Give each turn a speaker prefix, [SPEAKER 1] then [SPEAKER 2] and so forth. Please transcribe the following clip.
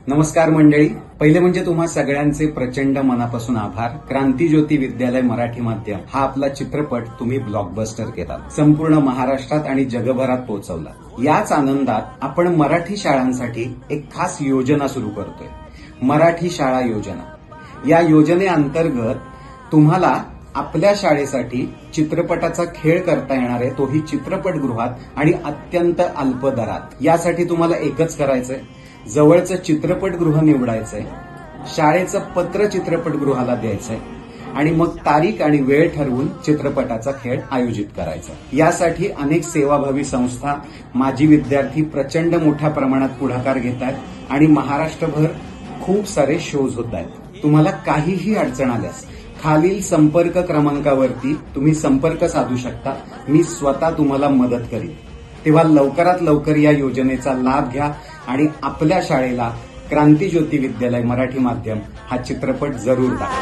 [SPEAKER 1] नमस्कार मंडळी. पहिले म्हणजे तुम्हा सगळ्यांचे प्रचंड मनापासून आभार. क्रांतीज्योती विद्यालय मराठी माध्यम हा आपला चित्रपट तुम्ही ब्लॉकबस्टर केला, संपूर्ण महाराष्ट्रात आणि जगभरात पोहोचवला. याच आनंदात आपण मराठी शाळांसाठी एक खास योजना सुरू करतोय, मराठी शाळा योजना. या योजनेअंतर्गत तुम्हाला आपल्या शाळेसाठी चित्रपटाचा खेळ करता येणार आहे, तोही चित्रपटगृहात आणि अत्यंत अल्प दरात. यासाठी तुम्हाला एकच करायचंय, जवळचं चित्रपटगृह निवडायचंय, शाळेचं पत्र चित्रपटगृहाला द्यायचंय आणि मग तारीख आणि वेळ ठरवून चित्रपटाचा खेळ आयोजित करायचा. यासाठी अनेक सेवाभावी संस्था, माजी विद्यार्थी प्रचंड मोठ्या प्रमाणात पुढाकार घेत आहेत आणि महाराष्ट्रभर खूप सारे शोज होत आहेत. तुम्हाला काहीही अडचण आल्यास खालील संपर्क क्रमांकावरती तुम्ही संपर्क साधू शकता. मी स्वतः तुम्हाला मदत करीन. तेव्हा लवकरात लवकर या योजनेचा लाभ घ्या आणि आपल्या शाळेला क्रांतीज्योती विद्यालय मराठी माध्यम हा चित्रपट जरूर दाखवा.